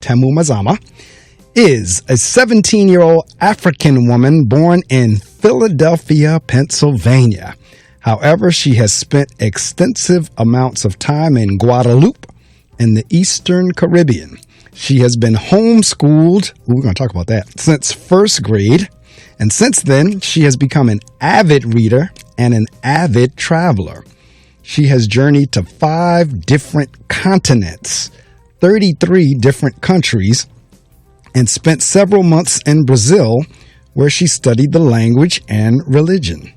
Tamu Mazama, is a 17-year-old African woman born in Philadelphia, Pennsylvania. However, she has spent extensive amounts of time in Guadeloupe in the Eastern Caribbean. She has been homeschooled, we're going to talk about that, since first grade. And since then, she has become an avid reader and an avid traveler. She has journeyed to 5 different continents, 33 different countries, and spent several months in Brazil, where she studied the language and religion.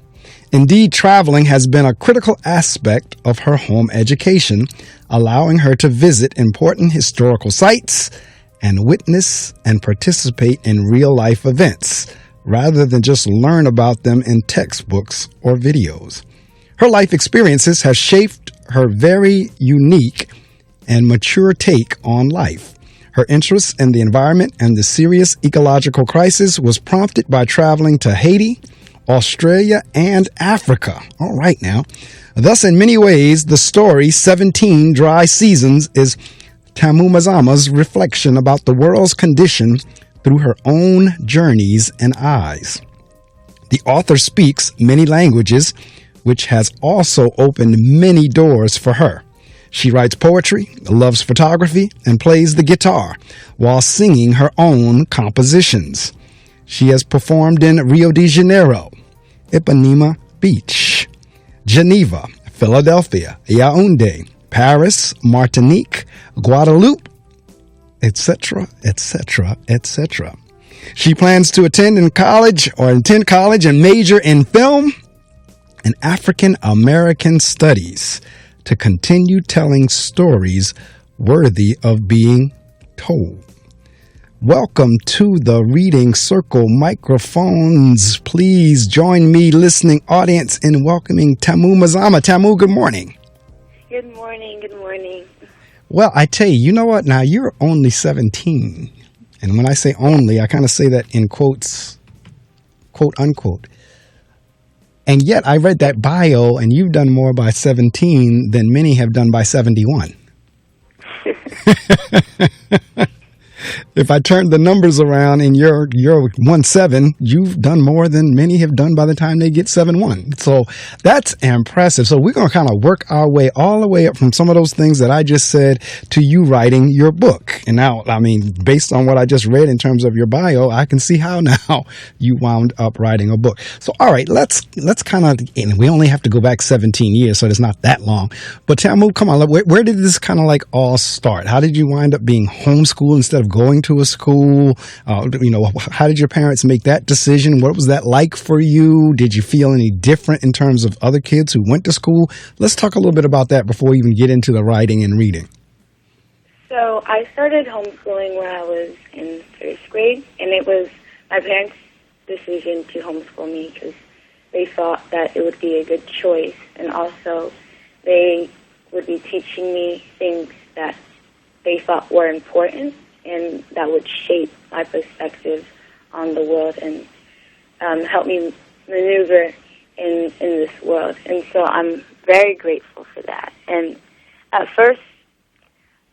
Indeed, traveling has been a critical aspect of her home education, allowing her to visit important historical sites and witness and participate in real-life events, rather than just learn about them in textbooks or videos. Her life experiences have shaped her very unique and mature take on life. Her interest in the environment and the serious ecological crisis was prompted by traveling to Haiti, Australia, and Africa. All right now. Thus, in many ways, the story 17 Dry Seasons is Tamu Mazama's reflection about the world's condition through her own journeys and eyes. The author speaks many languages, which has also opened many doors for her. She writes poetry, loves photography, and plays the guitar while singing her own compositions. She has performed in Rio de Janeiro, Ipanema Beach, Geneva, Philadelphia, Yaoundé, Paris, Martinique, Guadeloupe, etc., etc., etc. She plans to attend college and major in film and African American studies to continue telling stories worthy of being told. Welcome to the Reading Circle microphones. Please join me, listening audience, in welcoming Tamu Mazama. Tamu, good morning. Good morning. Good morning. Well, I tell you, you know what? Now, you're only 17. And when I say only, I kind of say that in quotes, quote unquote. And yet I read that bio, and you've done more by 17 than many have done by 71. If I turn the numbers around and you're 1.7, you've done more than many have done by the time they get 7.1. So that's impressive. So we're going to kind of work our way all the way up from some of those things that I just said to you writing your book. And now, I mean, based on what I just read in terms of your bio, I can see how now you wound up writing a book. So, all right, let's kind of, and we only have to go back 17 years, so it's not that long. But Tamu, come on, where did this kind of like all start? How did you wind up being homeschooled instead of going to a school? How did your parents make that decision? What was that like for you? Did you feel any different in terms of other kids who went to school? Let's talk a little bit about that before we even get into the writing and reading. So I started homeschooling when I was in first grade, and it was my parents' decision to homeschool me because they thought that it would be a good choice, and also they would be teaching me things that they thought were important and that would shape my perspective on the world and help me maneuver in this world. And so I'm very grateful for that. And at first,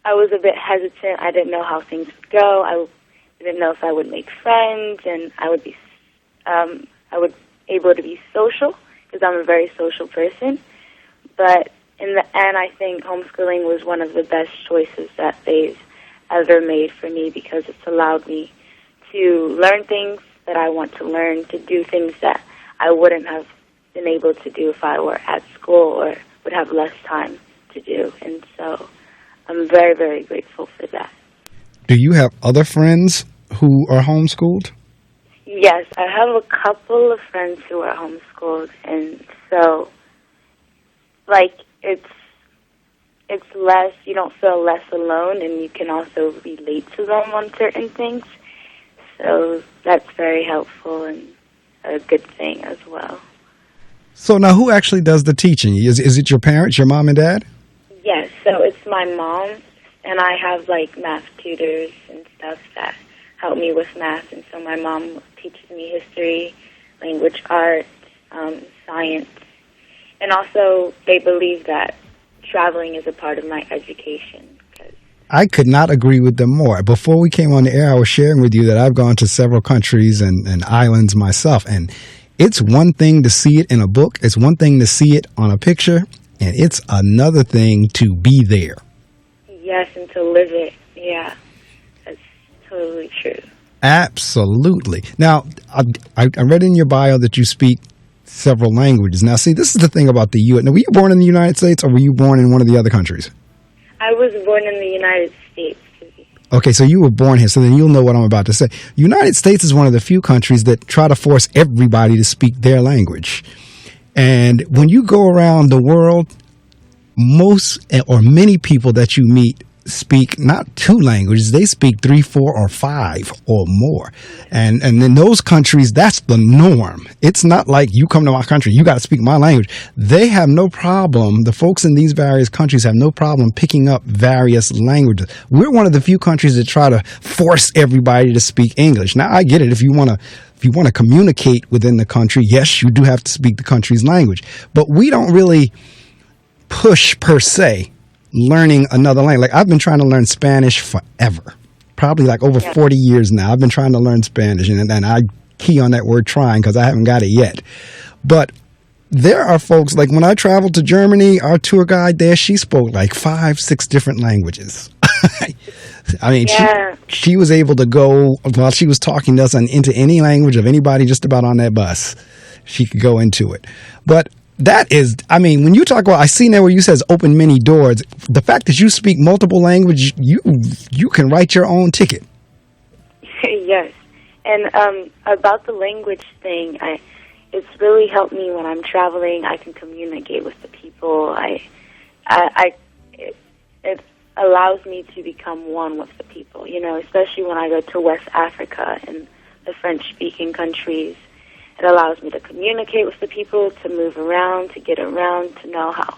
I was a bit hesitant. I didn't know how things would go. I didn't know if I would make friends, and I would be able to be social because I'm a very social person. But in the end, I think homeschooling was one of the best choices that they've ever made for me because it's allowed me to learn things that I want to learn, to do things that I wouldn't have been able to do if I were at school or would have less time to do. And so I'm very, very grateful for that. Do you have other friends who are homeschooled? Yes, I have a couple of friends who are homeschooled, and so, it's less, you don't feel less alone, and you can also relate to them on certain things. So that's very helpful and a good thing as well. So now who actually does the teaching? Is it your parents, your mom and dad? Yes, so it's my mom, and I have, math tutors and stuff that help me with math. And so my mom teaches me history, language arts, science. And also they believe that traveling is a part of my education. I could not agree with them more. Before we came on the air, I was sharing with you that I've gone to several countries and islands myself. And it's one thing to see it in a book. It's one thing to see it on a picture. And it's another thing to be there. Yes, and to live it. Yeah, that's totally true. Absolutely. Now, I read in your bio that you speak several languages. Now, see, this is the thing about the U.S. Now, were you born in the United States or were you born in one of the other countries? I was born in the United States. Okay, so you were born here, so then you'll know what I'm about to say. United States is one of the few countries that try to force everybody to speak their language. And when you go around the world, most or many people that you meet speak not two languages, they speak 3, 4, or 5 or more. And in those countries, that's the norm. It's not like you come to my country, you got to speak my language. They have no problem. The folks in these various countries have no problem picking up various languages. We're one of the few countries that try to force everybody to speak English. Now, I get it. If you want to communicate within the country, yes, you do have to speak the country's language. But we don't really push, per se, learning another language. Like, I've been trying to learn Spanish forever, probably like over 40 years now. I've been trying to learn Spanish, and I key on that word trying because I haven't got it yet. But there are folks, like when I traveled to Germany, our tour guide there, she spoke like 5, 6 different languages. I mean, she was able to go, while she was talking to us, into any language of anybody just about on that bus. She could go into it. But that is, I mean, when you talk about, I see now where you says open many doors, the fact that you speak multiple languages, you can write your own ticket. Yes. And about the language thing, it's really helped me when I'm traveling. I can communicate with the people. It allows me to become one with the people, you know, especially when I go to West Africa and the French-speaking countries. It allows me to communicate with the people, to move around, to get around, to know how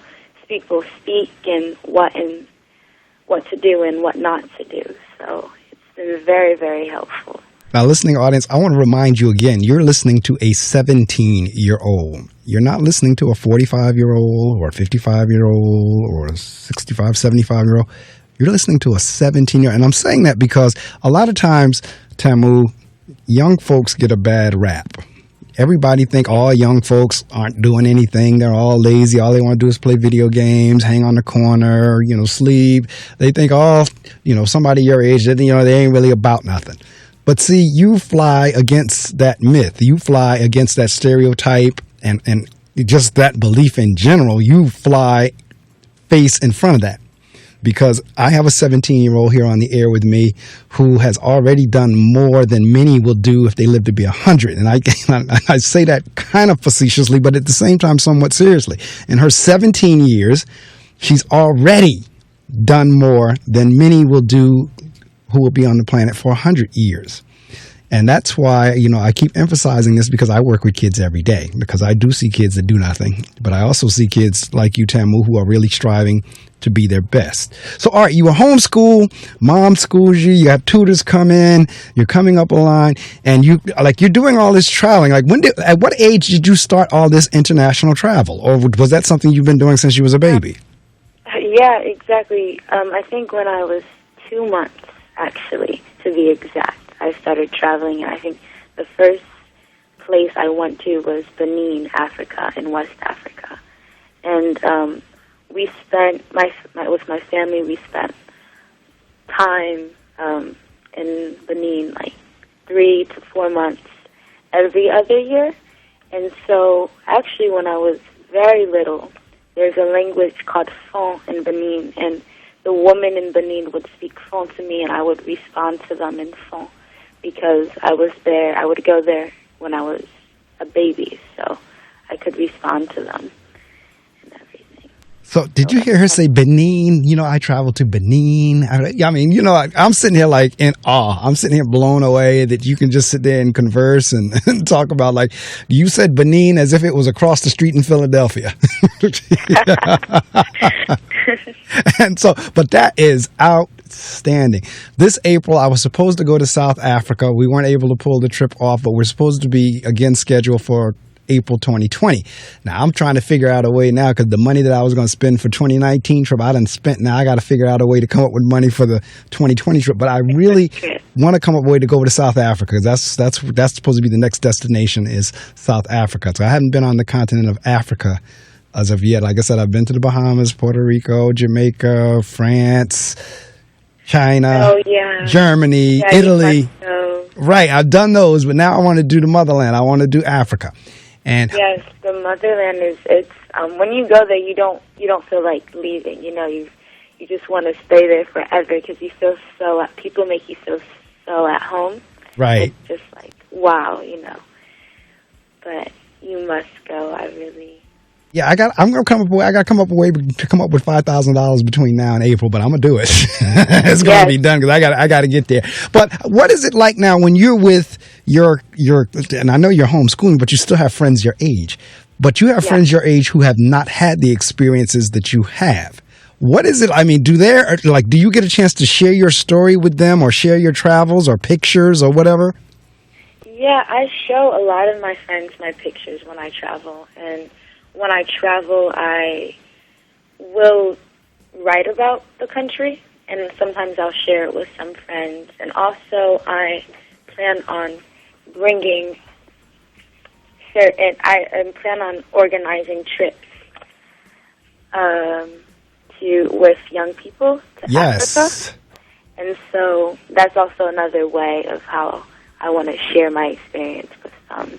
people speak and what to do and what not to do. So it's been very, very helpful. Now, listening audience, I want to remind you again, you're listening to a 17-year-old. You're not listening to a 45-year-old or a 55-year-old or a 65, 75-year-old. You're listening to a 17-year-old. And I'm saying that because a lot of times, Tamu, young folks get a bad rap. Everybody think all young folks aren't doing anything. They're all lazy. All they want to do is play video games, hang on the corner, sleep. They think, somebody your age, they ain't really about nothing. But see, you fly against that myth. You fly against that stereotype and just that belief in general. You fly face in front of that. Because I have a 17-year-old here on the air with me who has already done more than many will do if they live to be 100. And I say that kind of facetiously, but at the same time, somewhat seriously. In her 17 years, she's already done more than many will do who will be on the planet for 100 years. And that's why, I keep emphasizing this because I work with kids every day, because I do see kids that do nothing. But I also see kids like you, Tamu, who are really striving to be their best. So, all right, you were homeschooled, mom schools you, you have tutors come in, you're coming up a line, and you're doing all this traveling. Like, at what age did you start all this international travel? Or was that something you've been doing since you was a baby? Yeah, exactly. I think when I was 2 months, actually, to be exact, I started traveling, and I think the first place I went to was Benin, Africa, in West Africa. And we spent, with my family, we spent time in Benin, like 3 to 4 months every other year. And so, actually, when I was very little, there's a language called Fon in Benin, and the woman in Benin would speak Fon to me, and I would respond to them in Fon. Because I would go there when I was a baby, so I could respond to them and everything. So did you hear her say Benin? I traveled to Benin. I'm sitting here like in awe. I'm sitting here blown away that you can just sit there and converse and talk about, like, you said Benin as if it was across the street in Philadelphia. And so, but that is outstanding. This April, I was supposed to go to South Africa. We weren't able to pull the trip off, but we're supposed to be again scheduled for April 2020. Now, I'm trying to figure out a way now because the money that I was going to spend for 2019 trip, I done spent. Now I got to figure out a way to come up with money for the 2020 trip. But I really want to come up with a way to go to South Africa because that's supposed to be the next destination is South Africa. So I hadn't been on the continent of Africa as of yet. Like I said, I've been to the Bahamas, Puerto Rico, Jamaica, France, China, Germany, Italy. Right, I've done those, but now I want to do the motherland. I want to do Africa. And yes, the motherland is when you go there, you don't feel like leaving. You know, you just want to stay there forever because you feel people make you feel so at home. Right. It's just like wow, you know. But you must go. I really. Yeah, I got to come up with a way to come up with $5,000 between now and April, but I'm gonna do it. It's gonna be done because I got to get there. But what is it like now when you're with your and I know you're homeschooling, but you still have friends your age. But you have friends your age who have not had the experiences that you have. What is it? I mean, do you get a chance to share your story with them or share your travels or pictures or whatever? Yeah, I show a lot of my friends my pictures when I travel, and when I travel, I will write about the country, and sometimes I'll share it with some friends. And also, I plan on organizing trips with young people to Africa. And so that's also another way of how I want to share my experience with some.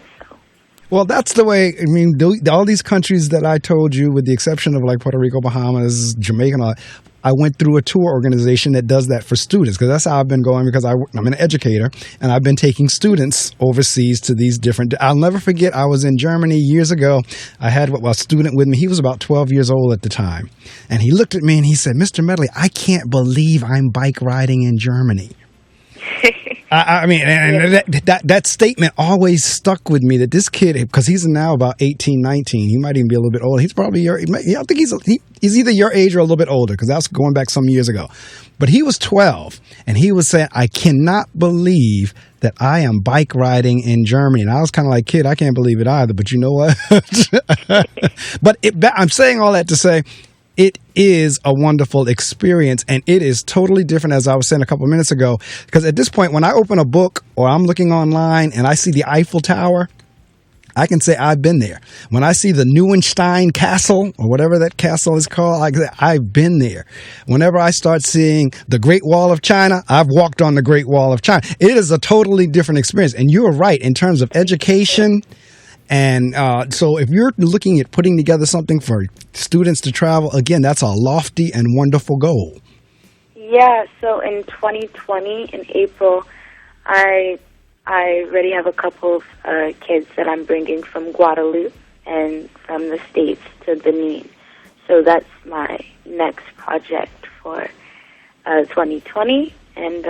Well, that's the way, I mean, all these countries that I told you, with the exception of like Puerto Rico, Bahamas, Jamaica, and all, I went through a tour organization that does that for students because that's how I've been going because I'm an educator and I've been taking students overseas to these different, I'll never forget, I was in Germany years ago. I had a student with me. He was about 12 years old at the time. And he looked at me and he said, Mr. Medley, I can't believe I'm bike riding in Germany. I mean, and that statement always stuck with me that this kid, because he's now about 18, 19, he might even be a little bit older. He's probably I think he's either your age or a little bit older because that's going back some years ago. But he was 12 and he was saying, I cannot believe that I am bike riding in Germany. And I was kind of like, kid, I can't believe it either. But you know what? But I'm saying all that to say, it is a wonderful experience, and it is totally different, as I was saying a couple of minutes ago, because at this point, when I open a book or I'm looking online and I see the Eiffel Tower, I can say I've been there. When I see the Neuenstein Castle, or whatever that castle is called, I can say I've been there. Whenever I start seeing the Great Wall of China, I've walked on the Great Wall of China. It is a totally different experience, and you're right, in terms of education. And so if you're looking at putting together something for students to travel, again, that's a lofty and wonderful goal. Yeah, so in 2020, in April, I already have a couple of kids that I'm bringing from Guadeloupe and from the States to Benin. So that's my next project for 2020. And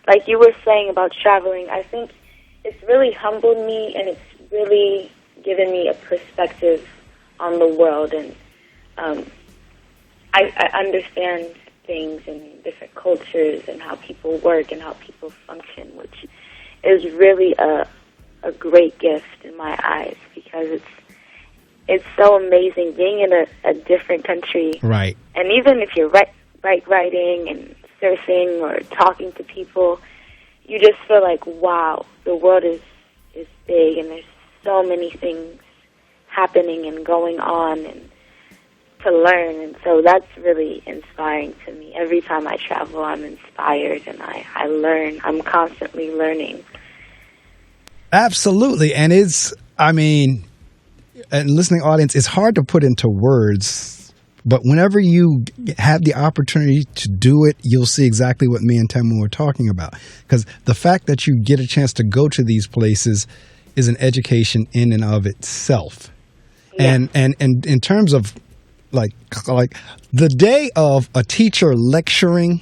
like you were saying about traveling, I think it's really humbled me and it's really given me a perspective on the world, and I understand things and different cultures and how people work and how people function, which is really a great gift in my eyes because it's so amazing being in a different country. Right. And even if you're bike riding and surfing or talking to people, you just feel like, wow, the world is big and there's so many things happening and going on and to learn. And so that's really inspiring to me. Every time I travel, I'm inspired and I learn. I'm constantly learning. Absolutely. And and listening audience, it's hard to put into words, but whenever you have the opportunity to do it, you'll see exactly what me and Tamu are talking about. Because the fact that you get a chance to go to these places is an education in and of itself. Yeah. And in terms of like the day of a teacher lecturing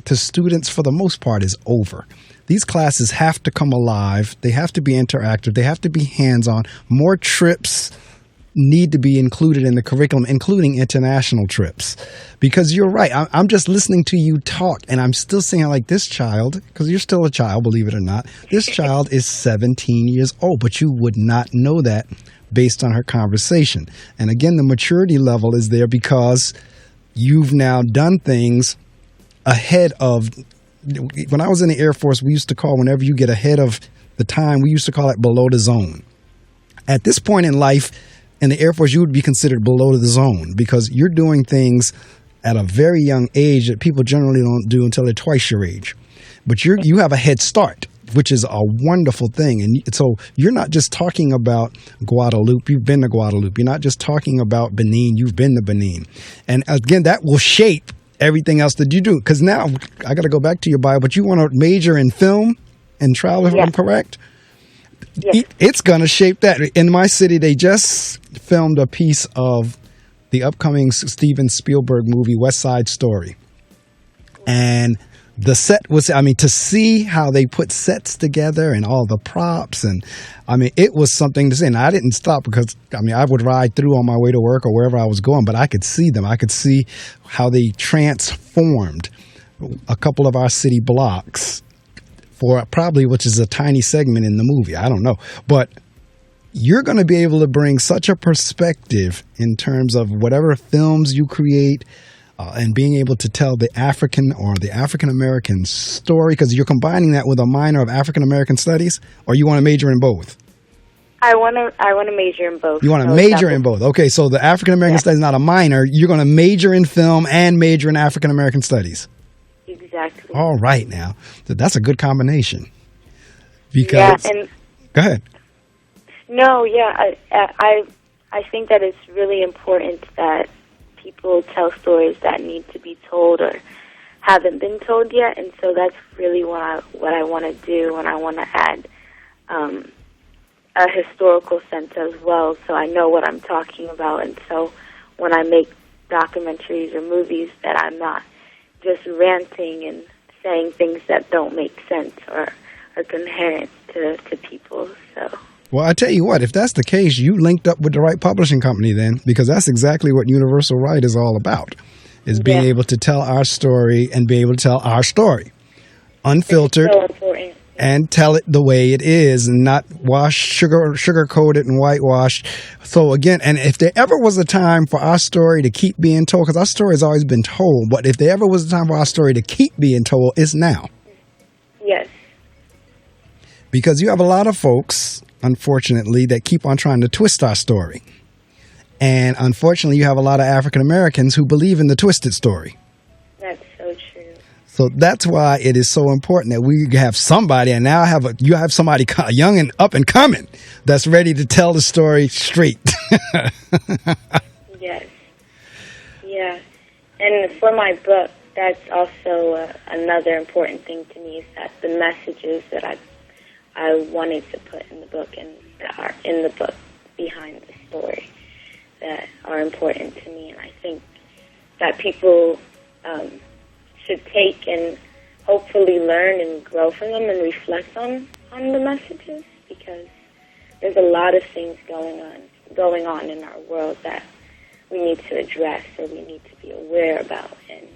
to students for the most part is over. These classes have to come alive. They have to be interactive. They have to be hands-on. More trips need to be included in the curriculum, including international trips. Because you're right. I'm just listening to you talk, and I'm still saying, like, this child, because you're still a child, believe it or not, this child is 17 years old, but you would not know that based on her conversation. And again, the maturity level is there because you've now done things ahead of. When I was in the Air Force, we used to call, whenever you get ahead of the time, we used to call it below the zone. At this point in life, in the Air Force, you would be considered below the zone because you're doing things at a very young age that people generally don't do until they're twice your age. But you have a head start, which is a wonderful thing. And so you're not just talking about Guadeloupe. You've been to Guadeloupe. You're not just talking about Benin. You've been to Benin. And again, that will shape everything else that you do. Because now, I got to go back to your bio, but you want to major in film and travel, if I'm correct? Yes. It's going to shape that. In my city, they just filmed a piece of the upcoming Steven Spielberg movie, West Side Story. And the set was, to see how they put sets together and all the props. And, it was something to see. And I didn't stop because, I would ride through on my way to work or wherever I was going, but I could see them. I could see how they transformed a couple of our city blocks for probably, which is a tiny segment in the movie. I don't know. But you're going to be able to bring such a perspective in terms of whatever films you create, and being able to tell the African or the African-American story, because you're combining that with a minor of African-American studies, or you want to major in both? I want to major in both. You want to major in both. Okay, so the African-American studies is not a minor. You're going to major in film and major in African-American studies. Exactly. All right, now. That's a good combination. Because, go ahead. No, I think that it's really important that people tell stories that need to be told or haven't been told yet, and so that's really what I want to do, and I want to add a historical sense as well, so I know what I'm talking about, and so when I make documentaries or movies, that I'm not just ranting and saying things that don't make sense or are coherent to people. So. Well, I tell you what, if that's the case, you linked up with the right publishing company then, because that's exactly what Universal Right is all about, is being able to tell our story and be able to tell our story unfiltered and tell it the way it is and not sugar-coat it and whitewash. So again, and if there ever was a time for our story to keep being told, because our story has always been told, but if there ever was a time for our story to keep being told, it's now. Yes. Because you have a lot of folks, unfortunately, that keep on trying to twist our story. And unfortunately, you have a lot of African Americans who believe in the twisted story. That's so true. So that's why it is so important that we have somebody, and now you have somebody young and up and coming that's ready to tell the story straight. Yes. Yeah. And for my book, that's also another important thing to me, is that the messages that I wanted to put in the book and that are in the book behind the story that are important to me. And I think that people should take and hopefully learn and grow from them and reflect on the messages, because there's a lot of things going on in our world that we need to address or we need to be aware about. And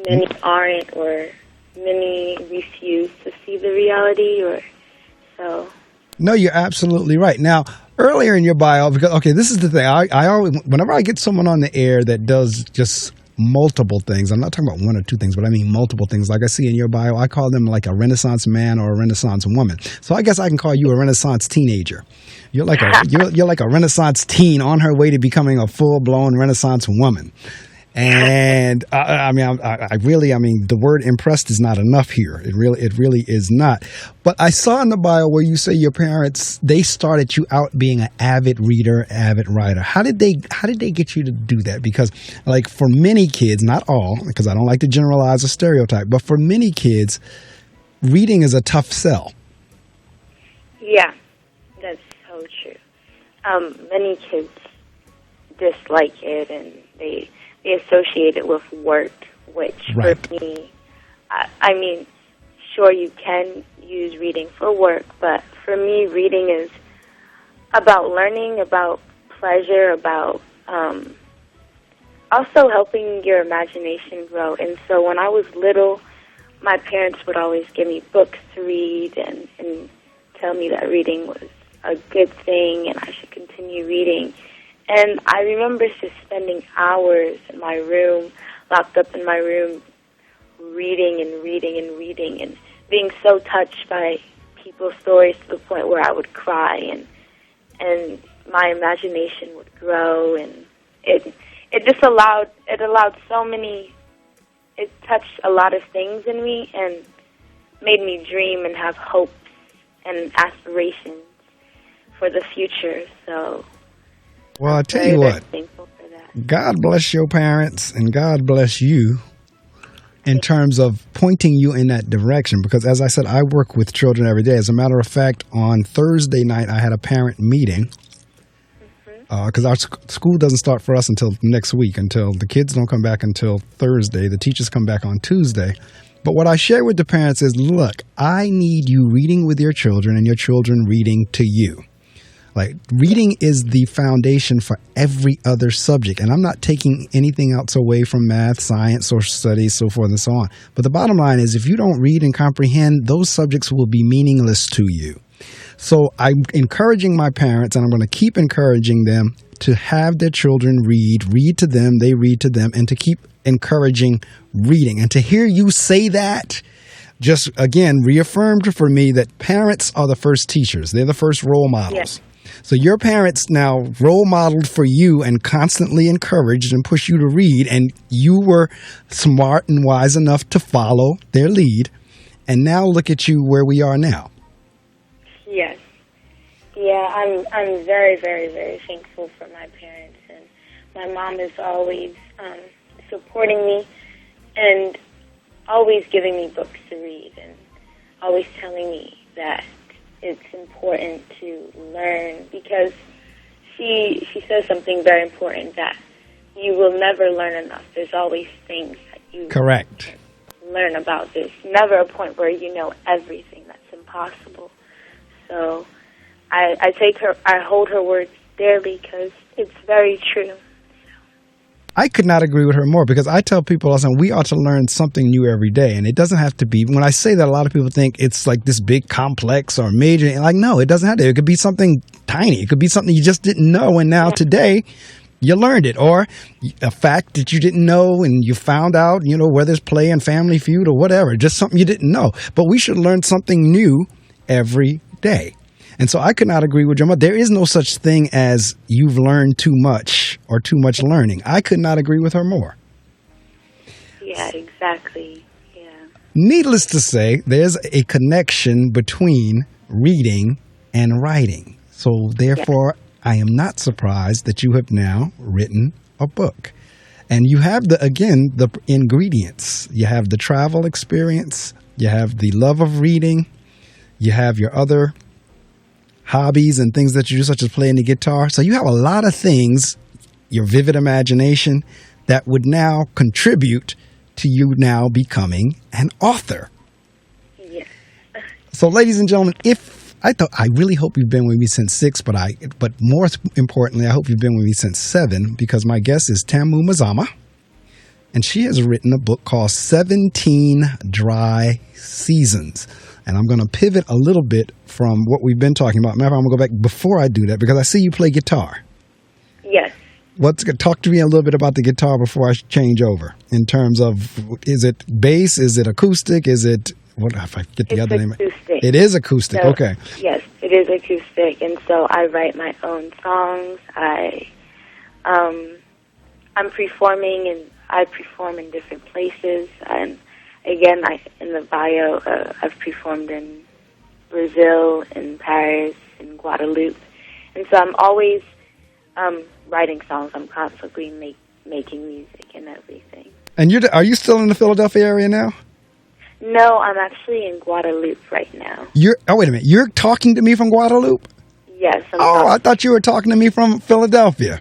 many aren't, or many refuse to see the reality, or so. No, you're absolutely right. Now, earlier in your bio, because, okay, this is the thing. I always, whenever I get someone on the air that does just multiple things, I'm not talking about one or two things, but I mean multiple things. Like I see in your bio, I call them like a Renaissance man or a Renaissance woman. So I guess I can call you a Renaissance teenager. You're like you're like a Renaissance teen on her way to becoming a full-blown Renaissance woman. And I mean, the word impressed is not enough here. It really is not. But I saw in the bio where you say your parents, they started you out being an avid reader, avid writer. How did they get you to do that? Because like for many kids, not all, because I don't like to generalize or stereotype, but for many kids, reading is a tough sell. Yeah, that's so true. Many kids dislike it, and they associate it with work, which right. For me, I mean, sure, you can use reading for work, but for me, reading is about learning, about pleasure, about also helping your imagination grow. And so when I was little, my parents would always give me books to read and tell me that reading was a good thing and I should continue reading. And I remember just spending hours in my room, locked up in my room, reading and reading and reading, and being so touched by people's stories to the point where I would cry, and my imagination would grow, and it touched a lot of things in me and made me dream and have hopes and aspirations for the future. So, well, I tell you what, thankful for that. God bless your parents and God bless you in terms of pointing you in that direction. Because as I said, I work with children every day. As a matter of fact, on Thursday night, I had a parent meeting because our school doesn't start for us until next week, until the kids don't come back until Thursday. The teachers come back on Tuesday. But what I share with the parents is, look, I need you reading with your children and your children reading to you. Like, reading is the foundation for every other subject. And I'm not taking anything else away from math, science, social studies, so forth and so on. But the bottom line is, if you don't read and comprehend, those subjects will be meaningless to you. So I'm encouraging my parents, and I'm going to keep encouraging them to have their children read to them, they read to them, and to keep encouraging reading. And to hear you say that just, again, reaffirmed for me that parents are the first teachers. They're the first role models. Yes. So your parents now role modeled for you and constantly encouraged and pushed you to read, and you were smart and wise enough to follow their lead. And now look at you where we are now. Yes. Yeah, I'm very, very, very thankful for my parents, and my mom is always supporting me and always giving me books to read and always telling me that it's important to learn, because she says something very important, that you will never learn enough. There's always things that you Correct. learn about. There's never a point where you know everything. That's impossible. So I hold her words dearly because it's very true. I could not agree with her more, because I tell people all the time, we ought to learn something new every day. And it doesn't have to be, when I say that, a lot of people think it's like this big complex or major. Like, no, it doesn't have to. It could be something tiny. It could be something you just didn't know. And now today you learned it, or a fact that you didn't know and you found out, whether it's Play and Family Feud or whatever, just something you didn't know. But we should learn something new every day. And so I could not agree with Gemma. There is no such thing as you've learned too much or too much learning. I could not agree with her more. Yeah, exactly. Yeah. Needless to say, there's a connection between reading and writing. So therefore, I am not surprised that you have now written a book. And you have the ingredients. You have the travel experience. You have the love of reading. You have your other hobbies and things that you do, such as playing the guitar. So you have a lot of things, your vivid imagination, that would now contribute to you now becoming an author. Yes. So, ladies and gentlemen, I really hope you've been with me since 6, but more importantly, I hope you've been with me since 7, because my guest is Tamu Mazama, and she has written a book called 17 Dry Seasons. And I'm going to pivot a little bit from what we've been talking about. Matter of fact, I'm going to go back before I do that, because I see you play guitar. Yes. Talk to me a little bit about the guitar before I change over, in terms of, is it bass? Is it acoustic? Is it, what if I get the other name? It's acoustic. It is acoustic. So, okay. Yes, it is acoustic. And so I write my own songs. I'm performing, and I perform in different places. And again, in the bio, I've performed in Brazil, in Paris, in Guadeloupe. And so I'm always writing songs. I'm constantly making music and everything. And are you still in the Philadelphia area now? No, I'm actually in Guadeloupe right now. Wait a minute. You're talking to me from Guadeloupe? Yes. I thought you were talking to me from Philadelphia.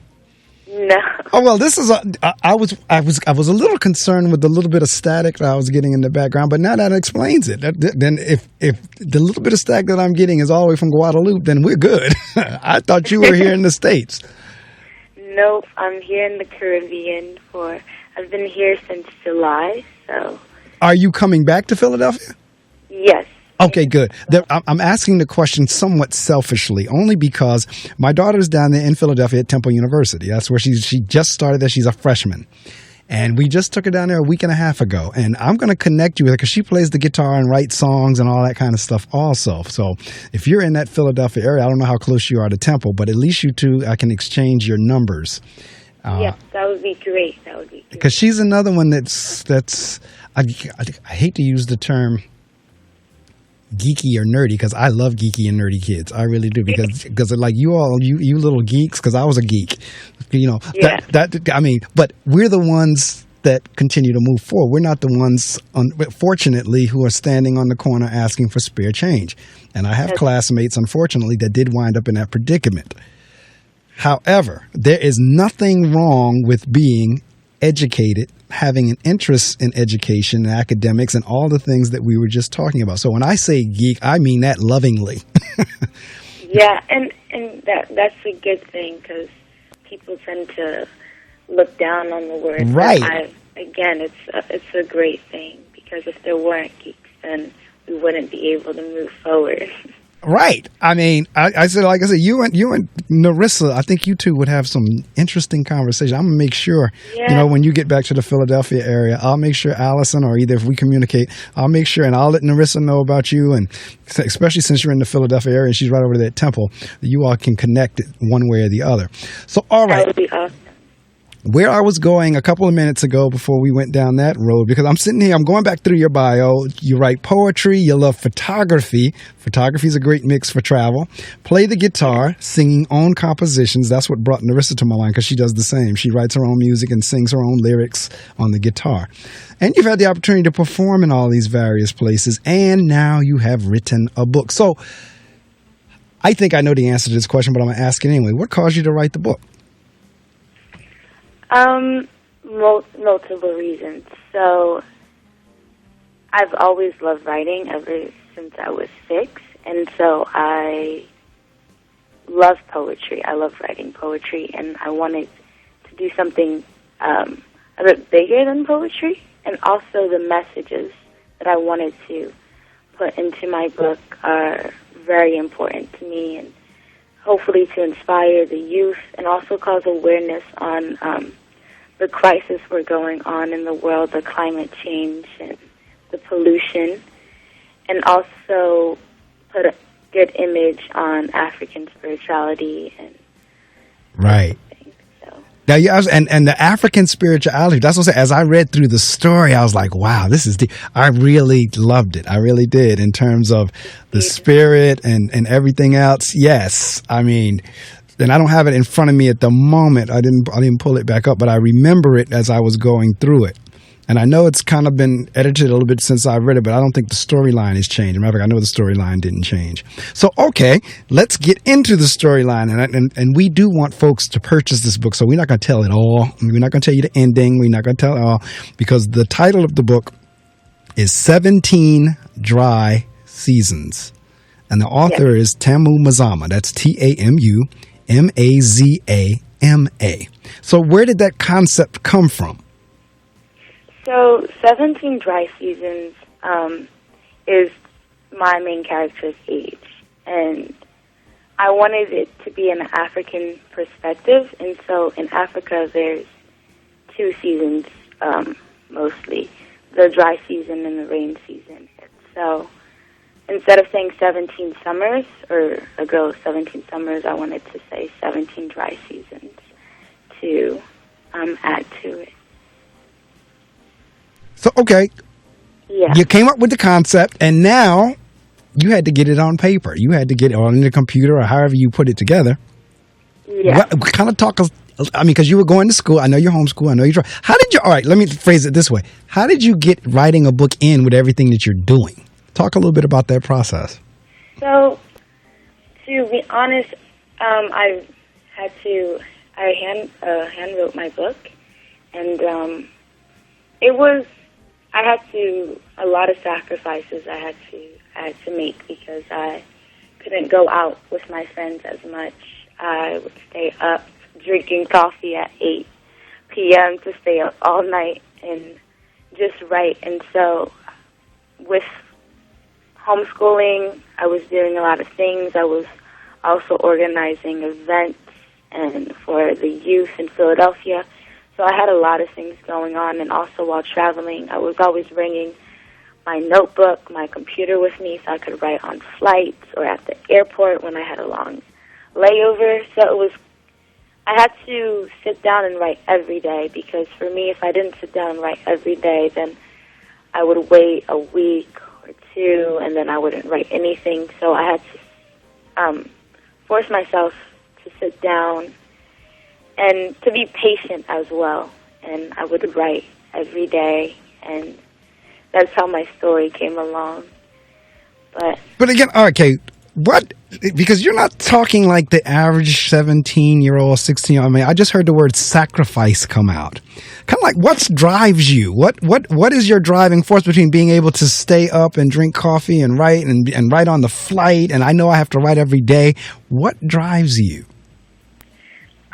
No. Oh well, this is I was a little concerned with the little bit of static that I was getting in the background, but now that explains it. Then if the little bit of static that I'm getting is all the way from Guadeloupe, then we're good. I thought you were here in the States. Nope, I'm here in the Caribbean I've been here since July, so. Are you coming back to Philadelphia? Yes. Okay, good. I'm asking the question somewhat selfishly, only because my daughter's down there in Philadelphia at Temple University. That's where she just started there. She's a freshman. And we just took her down there a week and a half ago. And I'm going to connect you with her because she plays the guitar and writes songs and all that kind of stuff also. So if you're in that Philadelphia area, I don't know how close you are to Temple, but at least you two, I can exchange your numbers. Yes, that would be great. Because she's another one that's I hate to use the term geeky or nerdy, because I love geeky and nerdy kids. I really do, because like you little geeks, because I was a geek, Yeah. But we're the ones that continue to move forward. We're not the ones, fortunately, who are standing on the corner asking for spare change. And I have classmates, unfortunately, that did wind up in that predicament. However, there is nothing wrong with being educated, having an interest in education and academics and all the things that we were just talking about. So when I say geek, I mean that lovingly. Yeah, and that's a good thing, because people tend to look down on the word. Right. Again, it's a great thing, because if there weren't geeks, then we wouldn't be able to move forward. Right. I mean, I said, you and Narissa, I think you two would have some interesting conversation. I'm going to make sure, when you get back to the Philadelphia area, I'll make sure Allison, or either if we communicate, I'll make sure, and I'll let Narissa know about you, and especially since you're in the Philadelphia area and she's right over there at Temple, that you all can connect it one way or the other. So, all right. That would be awesome. Where I was going a couple of minutes ago before we went down that road, because I'm sitting here, I'm going back through your bio. You write poetry, you love photography. Photography is a great mix for travel. Play the guitar, singing own compositions. That's what brought Narissa to my mind, because she does the same. She writes her own music and sings her own lyrics on the guitar. And you've had the opportunity to perform in all these various places, and now you have written a book. So I think I know the answer to this question, but I'm going to ask it anyway. What caused you to write the book? Multiple reasons. So, I've always loved writing ever since I was 6, and so I love poetry. I love writing poetry, and I wanted to do something a bit bigger than poetry, and also the messages that I wanted to put into my book are very important to me, and hopefully to inspire the youth and also cause awareness on the crisis we're going on in the world, the climate change and the pollution, and also put a good image on African spirituality and right. Now, and the African spirituality, that's what I said. As I read through the story, I was like, wow, this is deep. I really loved it. I really did, in terms of the spirit and everything else. Yes. I mean, and I don't have it in front of me at the moment. I didn't pull it back up, but I remember it as I was going through it. And I know it's kind of been edited a little bit since I read it, but I don't think the storyline has changed. Matter of fact, I know the storyline didn't change. So, okay, let's get into the storyline. And we do want folks to purchase this book, so we're not going to tell it all. We're not going to tell you the ending. We're not going to tell it all, because the title of the book is 17 Dry Seasons. And the author is Tamu Mazama. That's TAMU Mazama. So where did that concept come from? So 17 Dry Seasons is my main character's age. And I wanted it to be an African perspective. And so in Africa, there's 2 seasons mostly, the dry season and the rain season. So instead of saying 17 summers, or a girl of 17 summers, I wanted to say 17 dry seasons to add to it. So, okay. Yeah. You came up with the concept, and now you had to get it on paper. You had to get it on the computer, or however you put it together. Yeah. Kind of talk us, I mean, because you were going to school. I know you're homeschooled. I know you're. How did you, all right, let me phrase it this way. How did you get writing a book in with everything that you're doing? Talk a little bit about that process. So, to be honest, I had to hand wrote my book, and it was, I had a lot of sacrifices I had to make because I couldn't go out with my friends as much. I would stay up drinking coffee at 8 p.m. to stay up all night and just write. And so with homeschooling, I was doing a lot of things. I was also organizing events and for the youth in Philadelphia. So I had a lot of things going on, and also while traveling, I was always bringing my notebook, my computer with me so I could write on flights or at the airport when I had a long layover. So I had to sit down and write every day, because for me, if I didn't sit down and write every day, then I would wait a week or two, and then I wouldn't write anything. So I had to force myself to sit down and to be patient as well. And I would write every day, and that's how my story came along. But again, okay, what? Because you're not talking like the average 17-year-old, 16-year-old. I mean, I just heard the word sacrifice come out. Kind of like, what drives you? What is your driving force between being able to stay up and drink coffee and write and write on the flight? And I know I have to write every day. What drives you?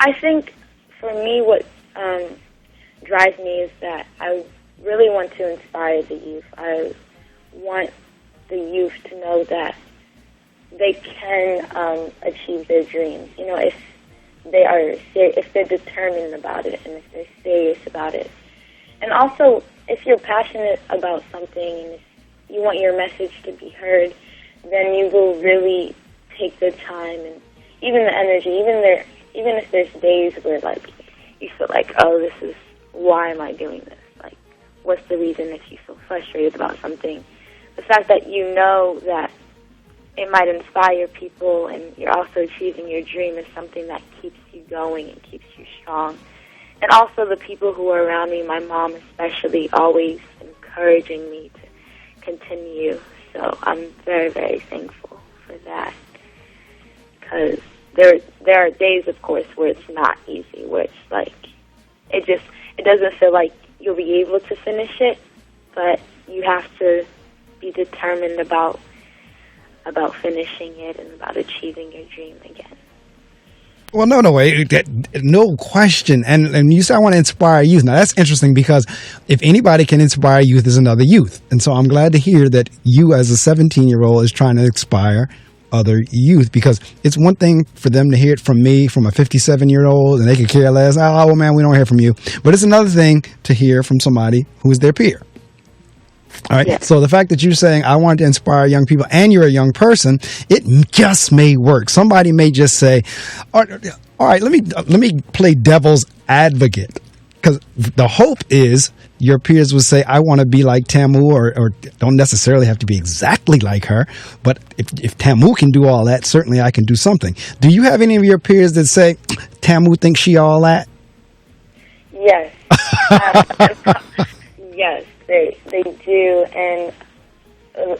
I think for me, what drives me is that I really want to inspire the youth. I want the youth to know that they can achieve their dreams. You know, if they're determined about it, and if they're serious about it, and also if you're passionate about something and if you want your message to be heard, then you will really take the time and even the energy. Even if there's days where like you feel like, oh, this is, why am I doing this? Like, what's the reason if you feel frustrated about something? The fact that you know that it might inspire people and you're also achieving your dream is something that keeps you going and keeps you strong. And also the people who are around me, my mom especially, always encouraging me to continue. So I'm very, very thankful for that. Because there are days, of course, where it's not easy, where it's like, it doesn't feel like you'll be able to finish it, but you have to be determined about finishing it and about achieving your dream again. Well, no question. And you say I want to inspire youth. Now, that's interesting, because if anybody can inspire youth, is another youth. And so I'm glad to hear that you, as a 17-year-old, is trying to inspire other youth, because it's one thing for them to hear it from me, from a 57-year-old, and they could care less. Oh, well, man, we don't hear from you. But it's another thing to hear from somebody who is their peer. All right. Yeah. So the fact that you're saying I want to inspire young people, and you're a young person, it just may work. Somebody may just say, all right, let me play devil's advocate, because the hope is your peers would say, I want to be like Tamu, or don't necessarily have to be exactly like her. But if Tamu can do all that, certainly I can do something. Do you have any of your peers that say, Tamu thinks she all that? Yes. Yes, they do. And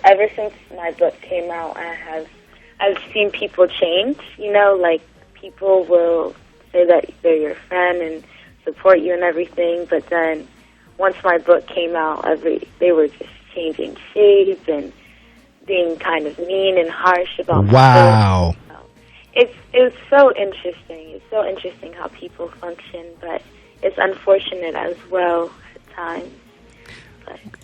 ever since my book came out, I've seen people change. You know, like people will say that they're your friend and support you and everything, but then once my book came out, they were just changing shape and being kind of mean and harsh about wow. my book. It's so interesting. It's so interesting how people function, but it's unfortunate as well at times.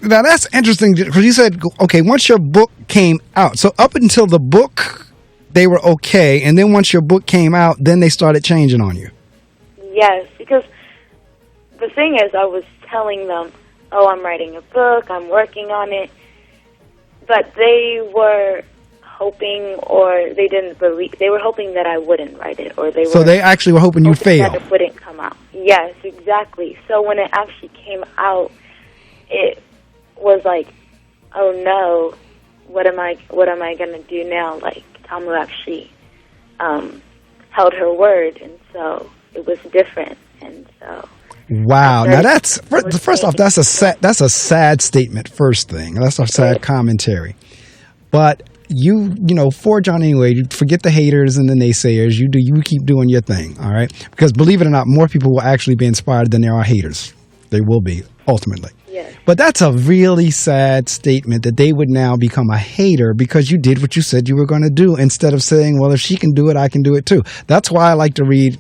Now, that's interesting, because you said, okay, once your book came out, so up until the book, they were okay, and then once your book came out, then they started changing on you. Yes, because the thing is, I was telling them, oh, I'm writing a book, I'm working on it, but they were hoping, or they didn't believe, they were hoping that I wouldn't write it, or they actually were hoping you fail. That it wouldn't come out. Yes, exactly. So when it actually came out, it was like, oh no, what am I going to do now? Like, Tamu actually held her word, and so it was different, and so. Wow. Now that's, first off, that's a sad statement, first thing. That's a sad commentary. But forge on anyway. Forget the haters and the naysayers. You keep doing your thing, all right? Because believe it or not, more people will actually be inspired than there are haters. They will be, ultimately. Yes. But that's a really sad statement that they would now become a hater because you did what you said you were going to do instead of saying, well, if she can do it, I can do it too. That's why I like to read,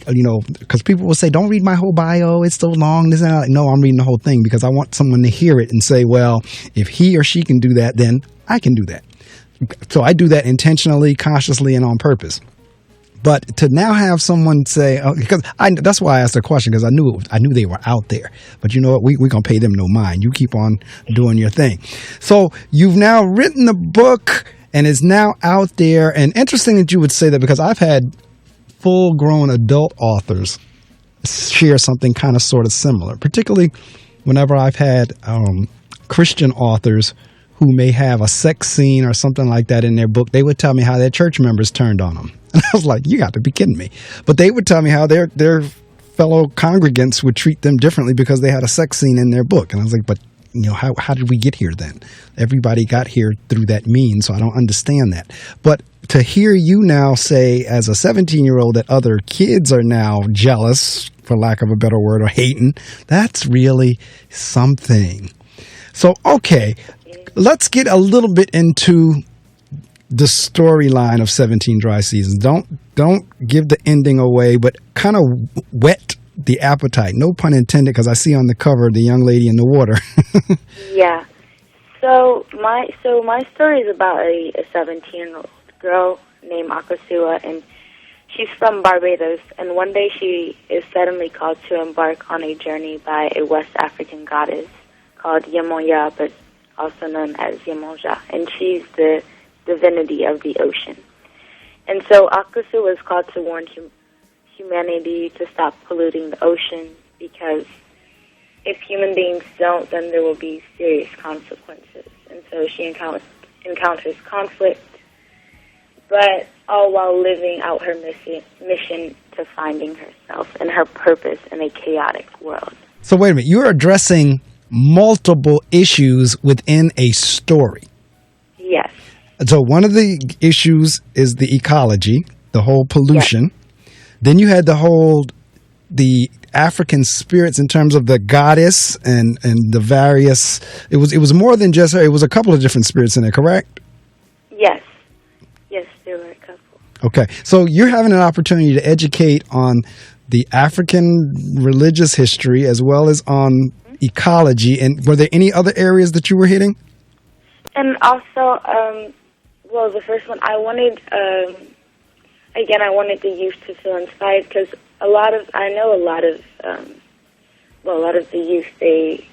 because people will say, don't read my whole bio. It's so long. This and that. No, I'm reading the whole thing because I want someone to hear it and say, well, if he or she can do that, then I can do that. So I do that intentionally, consciously, and on purpose. But to now have someone say, because that's why I asked the question, because I knew they were out there. But you know what? We're going to pay them no mind. You keep on doing your thing. So you've now written the book and it's now out there. And interesting that you would say that because I've had full-grown adult authors share something kind of sort of similar, particularly whenever I've had Christian authors who may have a sex scene or something like that in their book. They would tell me how their church members turned on them. And I was like, you got to be kidding me. But they would tell me how their fellow congregants would treat them differently because they had a sex scene in their book. And I was like, but how did we get here then? Everybody got here through that means, so I don't understand that. But to hear you now say as a 17-year-old that other kids are now jealous, for lack of a better word, or hating, that's really something. So, okay, let's get a little bit into the storyline of 17 Dry Seasons. Don't give the ending away, but kind of whet the appetite. No pun intended, because I see on the cover the young lady in the water. Yeah. So my story is about a 17-year-old girl named Akosua, and she's from Barbados. And one day she is suddenly called to embark on a journey by a West African goddess called Yemoya, but also known as Yemoja, and she's the divinity of the ocean. And so Akusu was called to warn humanity to stop polluting the ocean, because if human beings don't, then there will be serious consequences. And so she encounters conflict, but all while living out her mission to finding herself and her purpose in a chaotic world. So wait a minute, you're addressing multiple issues within a story. Yes. So one of the issues is the ecology, the whole pollution. Yes. Then you had the African spirits in terms of the goddess and the various. It was more than just her. It was a couple of different spirits in there, correct? Yes. Yes, there were a couple. Okay, so you're having an opportunity to educate on the African religious history as well as on ecology. And were there any other areas that you were hitting? And also, the first one, I wanted the youth to feel inspired, because a lot of the youth, they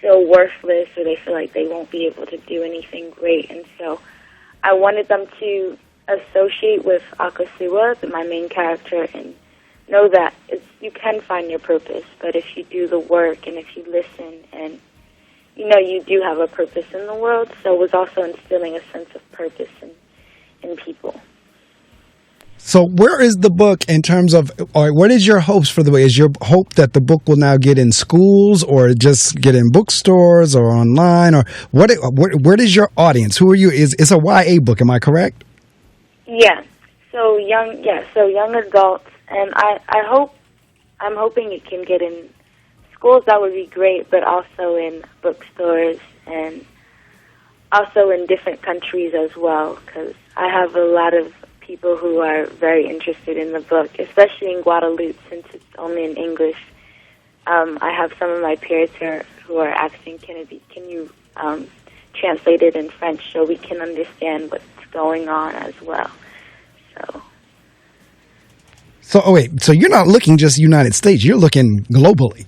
feel worthless, or they feel like they won't be able to do anything great. And so I wanted them to associate with Akosua, my main character, and know that you can find your purpose, but if you do the work and if you listen, and you do have a purpose in the world. So it was also instilling a sense of purpose in people. So where is the book in terms of, or what is your hopes for the book? Is your hope that the book will now get in schools or just get in bookstores or online, or where is your audience? Who are you? It's a YA book, am I correct? Yeah. So young adults, and I'm hoping it can get in schools. That would be great, but also in bookstores and also in different countries as well, because I have a lot of people who are very interested in the book, especially in Guadeloupe, since it's only in English. I have some of my peers here who are asking, can you translate it in French so we can understand what's going on as well? So you're not looking just United States, you're looking globally.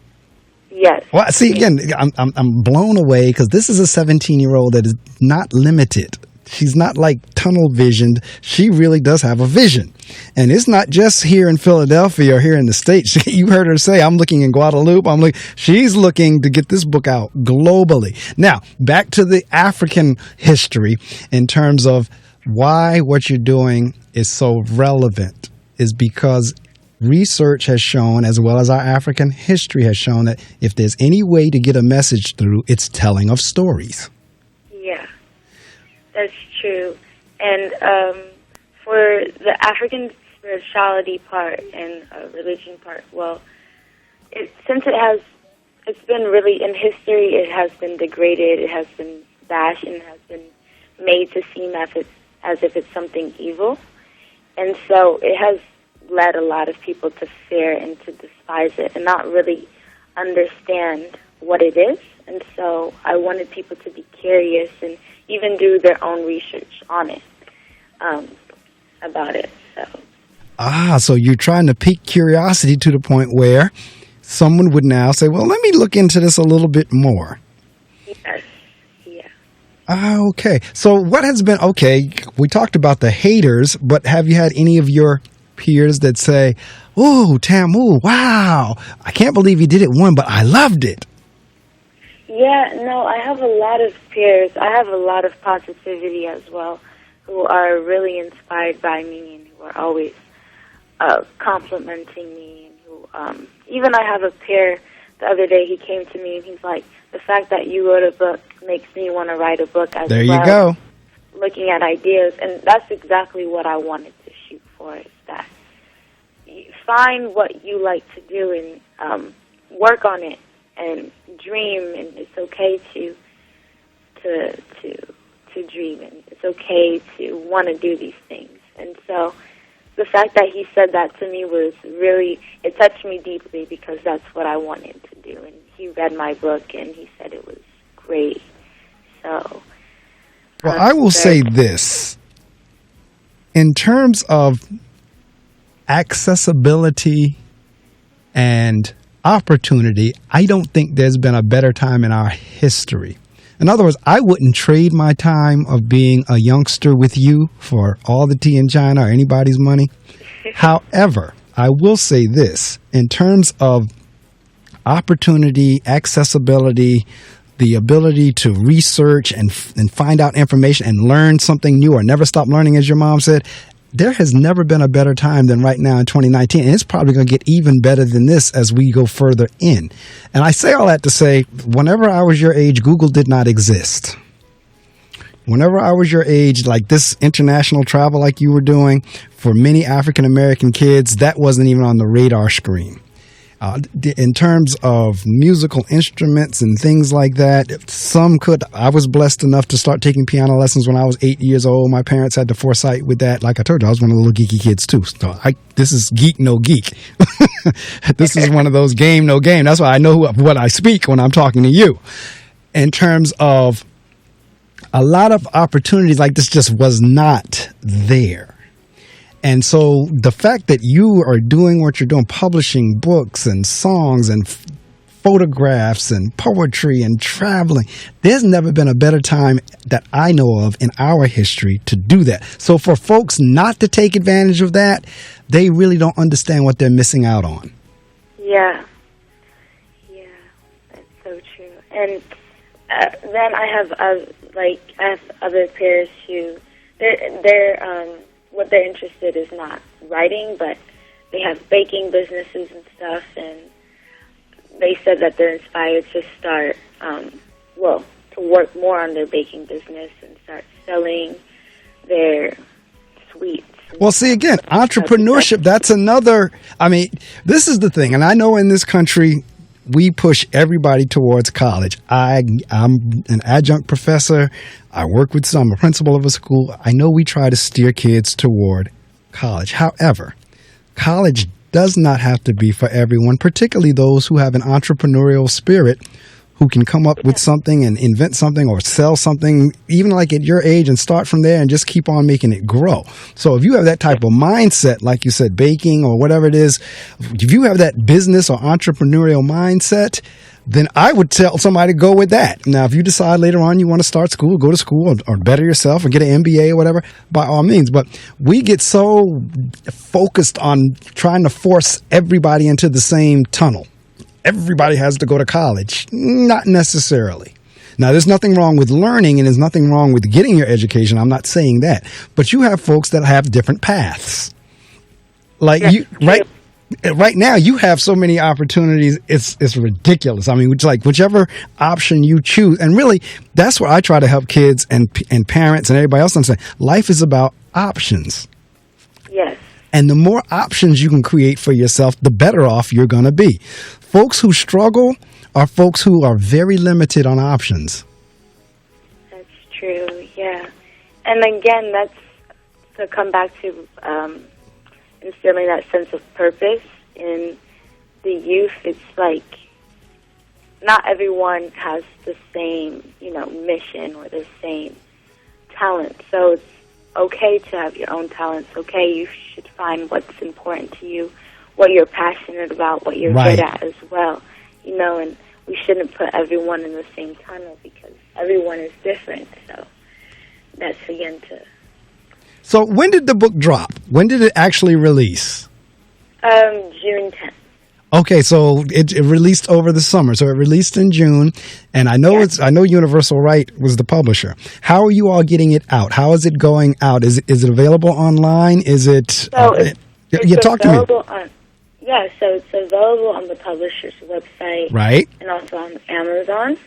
Yes. Well, see, again, I'm blown away, because this is a 17-year-old that is not limited. She's not like tunnel visioned. She really does have a vision. And it's not just here in Philadelphia or here in the States. You heard her say, I'm looking in Guadeloupe. She's looking to get this book out globally. Now, back to the African history in terms of why what you're doing is so relevant, is because research has shown, as well as our African history has shown, that if there's any way to get a message through, it's telling of stories. Yeah. That's true. And for the African spirituality part and religion part, well, it's been really, in history, it has been degraded, it has been bashed, and it has been made to seem as if it's something evil. And so it has led a lot of people to fear and to despise it and not really understand what it is. And so I wanted people to be curious and even do their own research on it, about it. So you're trying to pique curiosity to the point where someone would now say, well, let me look into this a little bit more. Yes. Yeah. Okay. So what has been, we talked about the haters, but have you had any of your peers that say, oh, Tamu, wow, I can't believe you did it but I loved it? Yeah, no, I have a lot of peers. I have a lot of positivity as well, who are really inspired by me and who are always complimenting me. And who, even I have a peer the other day, he came to me and he's like, the fact that you wrote a book makes me want to write a book as well. There you go. Looking at ideas, and that's exactly what I wanted to shoot for, is that you find what you like to do and work on it and dream, and it's okay to dream, and it's okay to want to do these things. And so the fact that he said that to me was really, it touched me deeply because that's what I wanted to do. And he read my book and he said it was great. So, well, I will say this. In terms of accessibility and opportunity, I don't think there's been a better time in our history. In other words, I wouldn't trade my time of being a youngster with you for all the tea in China or anybody's money. However, I will say this, in terms of opportunity, accessibility, the ability to research and find out information and learn something new or never stop learning, as your mom said, there has never been a better time than right now in 2019. And it's probably going to get even better than this as we go further in. And I say all that to say, whenever I was your age, Google did not exist. Whenever I was your age, like this international travel like you were doing, for many African-American kids, that wasn't even on the radar screen. In terms of musical instruments and things like that, some could. I was blessed enough to start taking piano lessons when I was 8 years old. My parents had the foresight with that. Like I told you, I was one of the little geeky kids too. So this is geek, no geek. This is one of those game, no game. That's why I know what I speak when I'm talking to you. In terms of a lot of opportunities like this just was not there. And so the fact that you are doing what you're doing, publishing books and songs and photographs and poetry and traveling, there's never been a better time that I know of in our history to do that. So for folks not to take advantage of that, they really don't understand what they're missing out on. Yeah, that's so true. And then I have other peers who they're what they're interested is not writing, but they have baking businesses and stuff, and they said that they're inspired to start, to work more on their baking business and start selling their sweets. Well, see, again, entrepreneurship, that's another, this is the thing, and I know in this country, we push everybody towards college. I'm an adjunct professor. I work with I'm a principal of a school. I know we try to steer kids toward college. However, college does not have to be for everyone, particularly those who have an entrepreneurial spirit, who can come up with something and invent something or sell something, even like at your age, and start from there and just keep on making it grow. So if you have that type of mindset, like you said, baking or whatever it is, if you have that business or entrepreneurial mindset, then I would tell somebody to go with that. Now, if you decide later on you want to start school, go to school or better yourself or get an MBA or whatever, by all means. But we get so focused on trying to force everybody into the same tunnel. Everybody has to go to college. Not necessarily. Now, there's nothing wrong with learning and there's nothing wrong with getting your education. I'm not saying that. But you have folks that have different paths. Like you, right? right now you have so many opportunities. It's ridiculous. I mean, it's like whichever option you choose, and really, that's what I try to help kids and parents and everybody else understand. Life is about options. Yes. And the more options you can create for yourself, the better off you're going to be. Folks who struggle are folks who are very limited on options. That's true, yeah. And again, that's to come back to instilling that sense of purpose in the youth. It's like not everyone has the same, mission or the same talent. So it's okay to have your own talents. Okay, you should find what's important to you, what you're passionate about, what you're good at as well. And we shouldn't put everyone in the same tunnel because everyone is different. So that's again to. So when did the book drop? When did it actually release? June 10th. Okay, so it released over the summer. So it released in June, and I know I know Universal Right was the publisher. How are you all getting it out? How is it going out? Is it available online? Is it? So it's talk to me. So it's available on the publisher's website, right, and also on Amazon,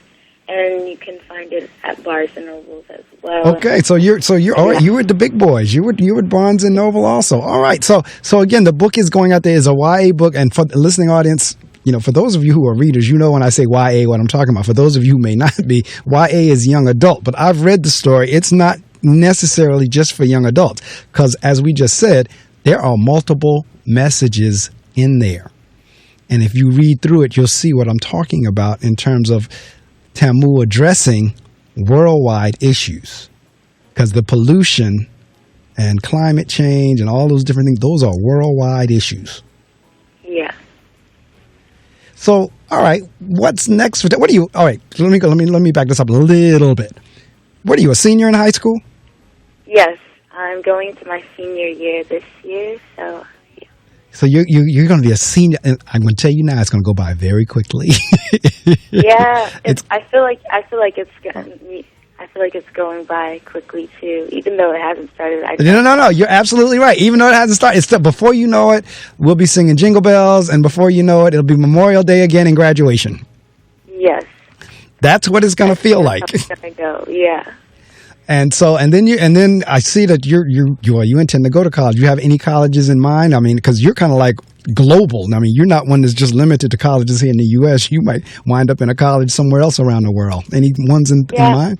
and you can find it at Barnes and Nobles as well. Okay, so you're all right. You were the big boys. You were Barnes and Noble also. All right. So again, the book is going out there. It's a YA book, and for the listening audience, for those of you who are readers, when I say YA, what I'm talking about. For those of you who may not be, YA is young adult. But I've read the story. It's not necessarily just for young adults, because as we just said, there are multiple messages in there, and if you read through it, you'll see what I'm talking about in terms of Tamu addressing worldwide issues, because the pollution and climate change and all those different things, those are worldwide issues. Yeah. So, all right, what's next for that? What are you? All right, let me back this up a little bit. What are you, a senior in high school? Yes, I'm going to my senior year this year, so. So you're going to be a senior, and I'm going to tell you now, it's going to go by very quickly. Yeah, I feel like it's going by quickly too, even though it hasn't started. No, you're absolutely right. Even though it hasn't started, it's still, before you know it, we'll be singing Jingle Bells, and before you know it, it'll be Memorial Day again and graduation. Yes, that's what it's going to feel like. It's going to go, yeah. And then I see that you intend to go to college. Do you have any colleges in mind? I mean, because you're kind of like global. I mean, you're not one that's just limited to colleges here in the U.S. You might wind up in a college somewhere else around the world. Any ones in mind?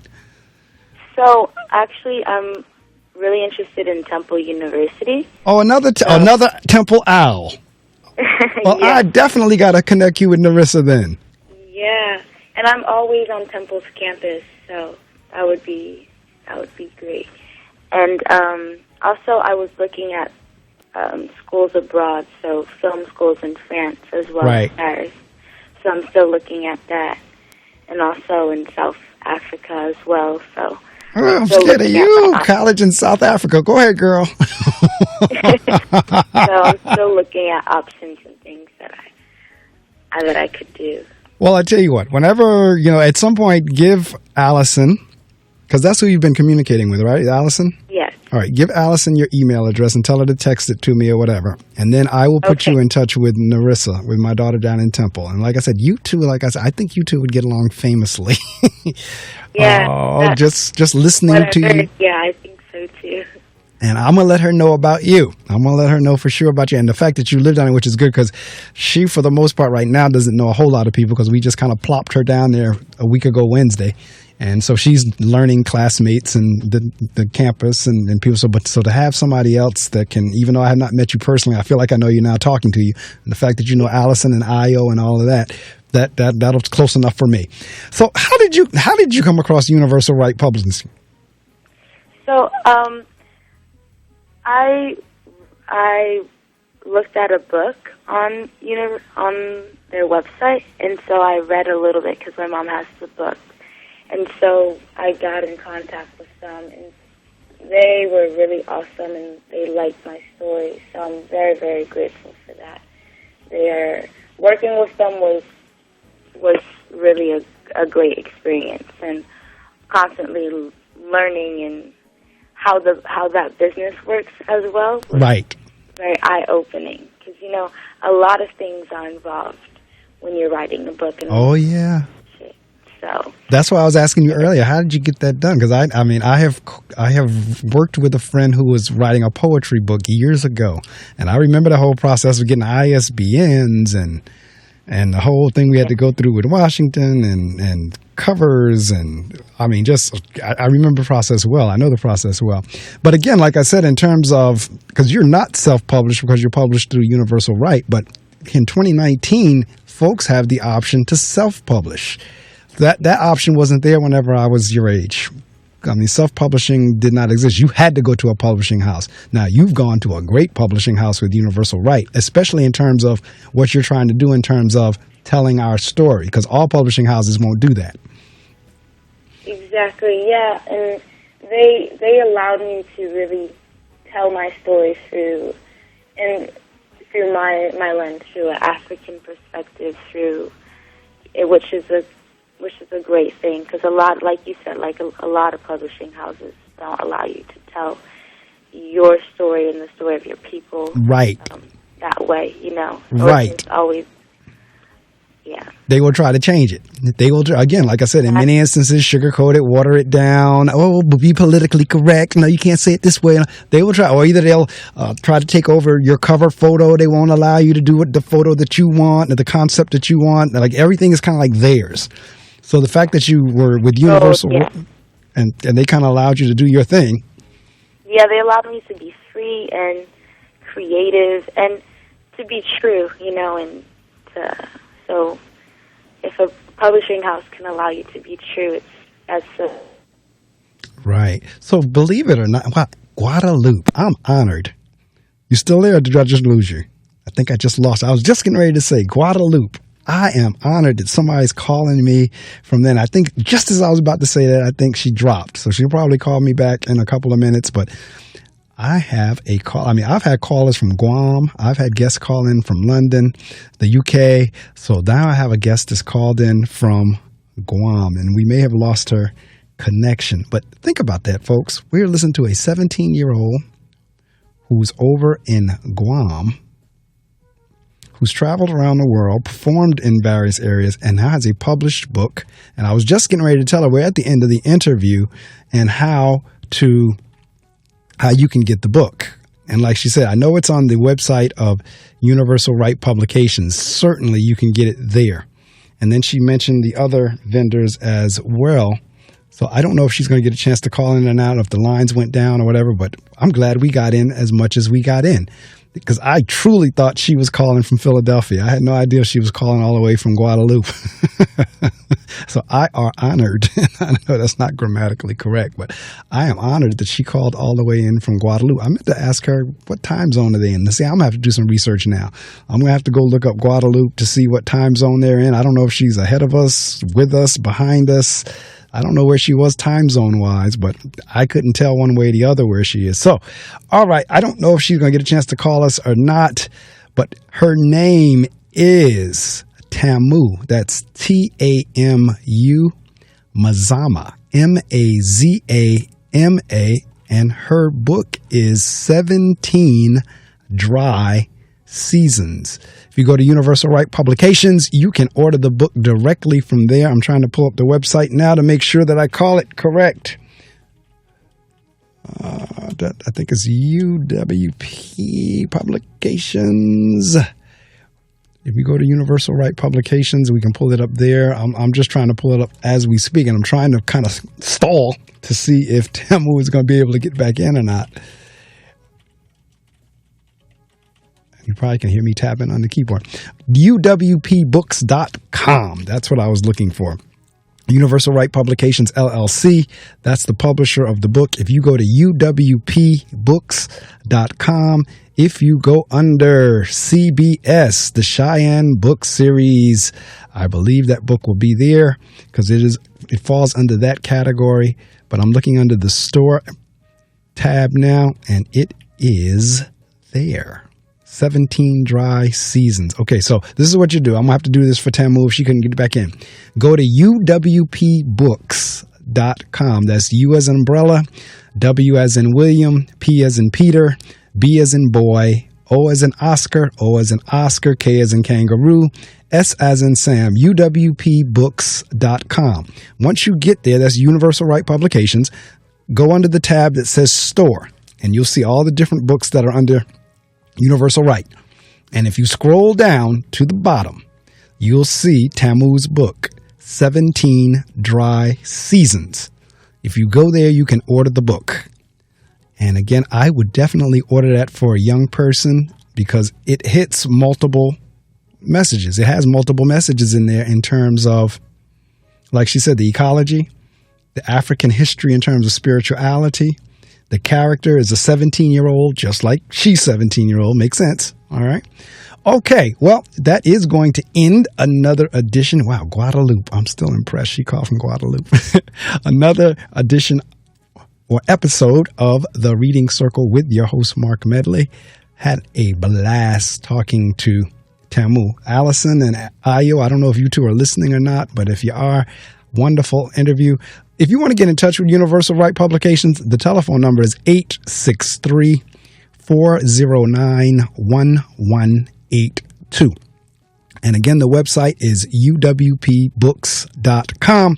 So actually, I'm really interested in Temple University. Oh, another Temple owl. Well, I definitely got to connect you with Narissa then. Yeah, and I'm always on Temple's campus, so that would be great. And also, I was looking at schools abroad, so film schools in France as well as Paris. So I'm still looking at that, and also in South Africa as well. So I'm scared of you. College in South Africa. Go ahead, girl. So I'm still looking at options and things that I could do. Well, I tell you what. Whenever at some point, give Allison. Because that's who you've been communicating with, right, Allison? Yes. All right. Give Allison your email address and tell her to text it to me or whatever. And then I will put you in touch with Narissa, with my daughter down in Temple. And like I said, I think you two would get along famously. Yeah. Just listening to you. Yeah, I think so too. And I'm going to let her know about you. I'm going to let her know for sure about you. And the fact that you live down there, which is good, because she, for the most part right now, doesn't know a whole lot of people, because we just kind of plopped her down there a week ago Wednesday. And so she's learning classmates and the campus and people. So to have somebody else that can, even though I have not met you personally, I feel like I know you now talking to you. And the fact that you know Allison and Io and all of that'll close enough for me. So how did you come across Universal Right Publishing? So I looked at a book on their website, and so I read a little bit because my mom has the book. And so I got in contact with them, and they were really awesome, and they liked my story. So I'm very, very grateful for that. Working with them was really a great experience, and constantly learning and how that business works as well. Was very eye-opening, because You know, a lot of things are involved when you're writing a book. And oh, yeah. So that's why I was asking you earlier. How did you get that done? Because I mean, I have worked with a friend who was writing a poetry book years ago, and I remember the whole process of getting ISBNs and the whole thing we had to go through with Washington and covers, and I mean, I remember the process well. I know the process well. But again, like I said, in terms of, because you're not self-published because you're published through Universal Right, but in 2019, folks have the option to self-publish. That option wasn't there whenever I was your age. I mean, self-publishing did not exist. You had to go to a publishing house. Now, you've gone to a great publishing house with Universal Right, especially in terms of what you're trying to do in terms of telling our story, because all publishing houses won't do that. Exactly, yeah. And they allowed me to really tell my story through my lens, through an African perspective, which is a great thing, because a lot, like you said, like a lot of publishing houses don't allow you to tell your story and the story of your people, right? That way, you know, right? It's always, yeah. They will try to change it. They will, again, like I said, in many instances, sugarcoat it, water it down. Oh, but be politically correct. No, you can't say it this way. They will try, or either they'll try to take over your cover photo. They won't allow you to do the photo that you want, or the concept that you want. Like everything is kind of like theirs. So the fact that you were with Universal and they kind of allowed you to do your thing. Yeah, they allowed me to be free and creative and to be true, you know, and so if a publishing house can allow you to be true, that's right. So believe it or not, Guadeloupe, I'm honored. You still there, or did I just lose you? I think I just lost. I was just getting ready to say Guadeloupe. I am honored that somebody's calling me from then. I think just as I was about to say that, I think she dropped. So she'll probably call me back in a couple of minutes. But I have a call. I mean, I've had callers from Guam. I've had guests call in from London, the UK. So now I have a guest that's called in from Guam, and we may have lost her connection. But think about that, folks. We're listening to a 17-year-old who's over in Guam, who's traveled around the world, performed in various areas, and now has a published book. And I was just getting ready to tell her we're at the end of the interview and how you can get the book. And like she said, I know it's on the website of Universal Right Publications. Certainly you can get it there. And then she mentioned the other vendors as well. So I don't know if she's going to get a chance to call in and out, if the lines went down or whatever, but I'm glad we got in as much as we got in, because I truly thought she was calling from Philadelphia. I had no idea she was calling all the way from Guadeloupe. So I are honored. I know that's not grammatically correct, but I am honored that she called all the way in from Guadeloupe. I meant to ask her, what time zone are they in? See, I'm going to have to do some research now. I'm going to have to go look up Guadeloupe to see what time zone they're in. I don't know if she's ahead of us, with us, behind us. I don't know where she was time zone wise, but I couldn't tell one way or the other where she is. So, all right. I don't know if she's going to get a chance to call us or not, but her name is Tamu. That's Tamu Mazama, Mazama. And her book is 17 Dry Seasons. If you go to Universal Right Publications, you can order the book directly from there. I'm trying to pull up the website now to make sure that I call it correct. I think it's UWP Publications. If you go to Universal Right Publications, we can pull it up there. I'm just trying to pull it up as we speak, and I'm trying to kind of stall to see if Tamu is going to be able to get back in or not. You probably can hear me tapping on the keyboard. UWPbooks.com. That's what I was looking for. Universal Right Publications, LLC. That's the publisher of the book. If you go to UWPbooks.com, if you go under CBS, the Cheyenne Book Series, I believe that book will be there because it falls under that category. But I'm looking under the store tab now, and it is there. 17 Dry Seasons. Okay, so this is what you do. I'm going to have to do this for Tamu if she couldn't get back in. Go to uwpbooks.com. That's U as in umbrella, W as in William, P as in Peter, B as in boy, O as in Oscar, O as in Oscar, K as in kangaroo, S as in Sam, uwpbooks.com. Once you get there, that's Universal Right Publications. Go under the tab that says Store, and you'll see all the different books that are under Universal Right. And if you scroll down to the bottom, you'll see Tamu's book, 17 Dry Seasons. If you go there, you can order the book. And again, I would definitely order that for a young person because it hits multiple messages. It has multiple messages in there in terms of, like she said, the ecology, the African history in terms of spirituality. The character is a 17-year-old, just like she's 17-year-old. Makes sense. All right. Okay. Well, that is going to end another edition. Wow. Guadeloupe. I'm still impressed. She called from Guadeloupe. Another edition or episode of The Reading Circle with your host, Marc Medley. Had a blast talking to Tamu. Allison and Ayo, I don't know if you two are listening or not, but if you are, wonderful interview. If you want to get in touch with Universal Right Publications, the telephone number is 863-409-1182. And again, the website is uwpbooks.com.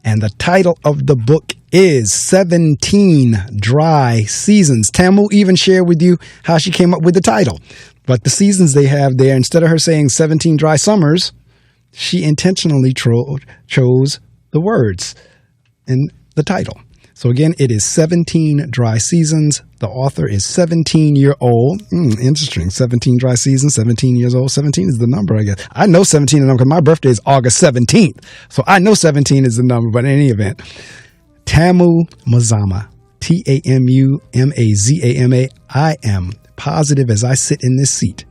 And the title of the book is 17 Dry Seasons. Tamu even shared with you how she came up with the title. But the seasons they have there, instead of her saying 17 dry summers, she intentionally chose the words in the title. So again, it is 17 Dry Seasons. The author is 17-year-old. Interesting. 17 dry seasons, 17 years old. 17 is the number, I guess. I know 17 is the number because my birthday is August 17th. So I know 17 is the number, but in any event, Tamu Mazama, Tamumazama. I am positive as I sit in this seat,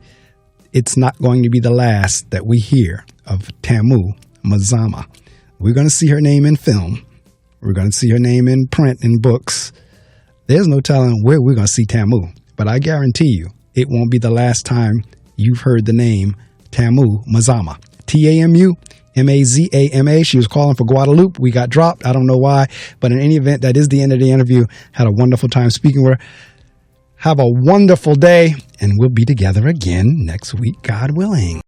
it's not going to be the last that we hear of Tamu Mazama. We're going to see her name in film. We're going to see her name in print, in books. There's no telling where we're going to see Tamu, but I guarantee you it won't be the last time you've heard the name Tamu Mazama. Tamumazama. She was calling for Guadeloupe. We got dropped. I don't know why, but in any event, that is the end of the interview. Had a wonderful time speaking with her. Have a wonderful day, and we'll be together again next week, God willing.